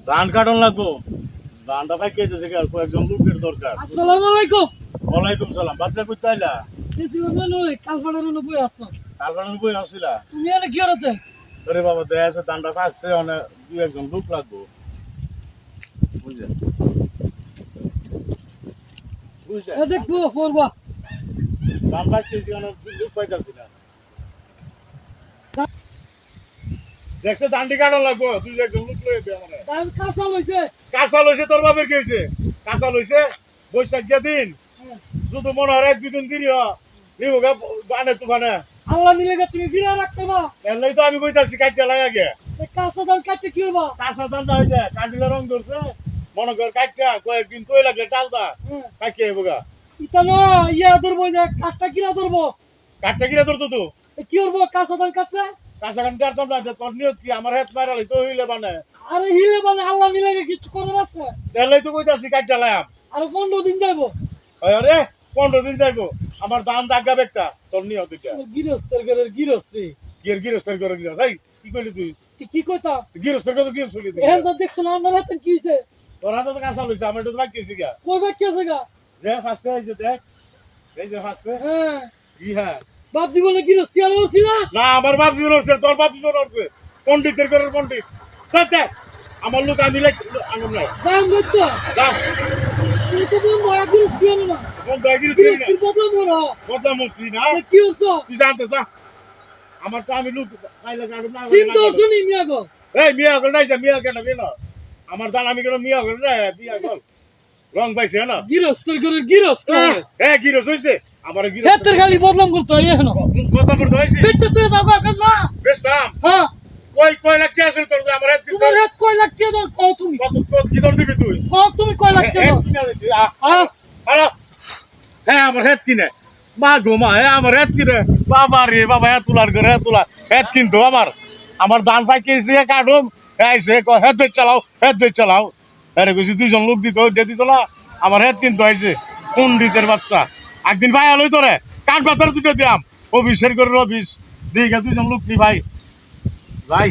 ধান কাটন লাগবো। ধানটা ভাই কেটেছে কয়েকজন লোকের দরকার। আসসালামু আলাইকুম। ওয়ালাইকুম সালাম। বাদলা করতে আইলা? গেছিলাম না নই কালপাড়ার বই আসলাম। কালবান বই আসছিলা? তুমি এনে কি করতে? আরে বাবা দেখা আছে ধানটা পাকছে, অনেক দুই একজন লোক লাগবো। বুঝলেন? বুঝলেন? এ দেখবো করবা। ধান পাকতেছি, অনেক লোক পাইতাছি না। দেখছে ধানটি কাটন লাগবো, দুই একজন লোক লইবে আমারে। দাম কাঁচা লইছে। কাঁচা লইছে তোর বাপের কি হইছে? কাঁচা লইছে বৈশাখ দিন শুধু মনে হয় এক দুদিন দিন নিব গা বানে তুফানে। আল্লাহ নিলে তুমি ফিরে রাখতে না। এলেই তো আমি কইতাছি কাটতে লাগে আগে। এই কাঁচা দাম কাটতে কি হবা? কাঁচা ধানটা হয়েছে কাটিলে রং ধরছে, মনে কর কাটটা কয়েকদিন কই লাগলে টালতা কাটিয়ে এবগা। ইতা না ইয়া ধরবো যে কাঠটা কিরা ধরবো। কাটটা কিনা ধরতো তো কি করবো কাঁচা দাম কাটলে? কাঁচা কান কাটতাম না, তোর নিয়ত কি আমার হাত মারালি তো হইলে বানে। আরে হিলে মানে আল্লাহ নিলে কিছু করার আছে। এলেই তো কইতাছি কাটটা লাগাম। আর 15 দিন যাইবো। আরে 15 দিন যাইবো, আমার দাম জাগা বেকটা তোর নিয়ত এটা। গিরস্তের ঘরের গিরস্ত্রী। গিরস্তের করে গিরস এই কি কইলি তুই? কি কইতা? গিরস্তের কথা কি শুনলি তুই? এখন তো দেখছ না আমার হাতে কি হইছে? তোর হাতে তো কাঁচা লইছে, আমার তো বাকিছি গা। কই বাকি আছে গা? যে ফাকছে এই যে দেখ, এই যে ফাকছে। হ্যাঁ কি হ্যাঁ বাপ জীবনে গিরস্তি আর হচ্ছি না। না, আমার বাপ জীবন হচ্ছে, তোর বাপ জীবন হচ্ছে। পণ্ডিতের ঘরের পণ্ডিত দেখ, আমার লোক আমি আনন্দ নাই। দাম দেখতো দাম তুই তো বন্ধ হয় গিরস্তি হলো না। বন্ধ হয়ে গেছে না, গিরস্তির বদলা মোরা। বদলা মরছি না। কি হচ্ছে? তুই জানতে চা আমার তো আমি লোক পাইলে কাটব না। চিন্তা হচ্ছে নি মিয়া গো। এই মিয়া গল নাই, মিয়া কেন বিয়ে না আমার দান আমি কেন মিয়া গল রে বিয়া গল রং পাইছে না। গিরস্তের ঘরের গিরস্ত হ্যাঁ গিরস হইছে আমার গিরস হেতের খালি বদলাম করতে হয় এখন। কথা বলতে হইছে। বেচ্চা তুই যাও গা বেচ না। বেশ নাম হ্যাঁ কই কই লাখ কি আছে তোর আমার হাত দিতে? তোমার হাত কয় লাখ টাকা দাও কও তুমি। কত কত কি দর দিবি তুই? কও তুমি কয় লাখ টাকা দাও। হ্যাঁ আরে হ্যাঁ আমার হেড কিনে মা ঘুমা, হ্যাঁ আমার হেড কিনে বাবা রে বাবা, হেড তোলার করে হেড তোলা হেড কিন্তু আমার দান পাইকেছে কাটুম আইসে হেড বেচ চালাও আরে কইছি দুইজন লোক দিত দিত না, আমার হেড কিন্তু আইসে পণ্ডিতের বাচ্চা। একদিন ভাই আলোই তোরে কাঠ পাতার দুটো দিয়াম অফিসের করে অফিস দিকে দুইজন লোক নি ভাই ভাই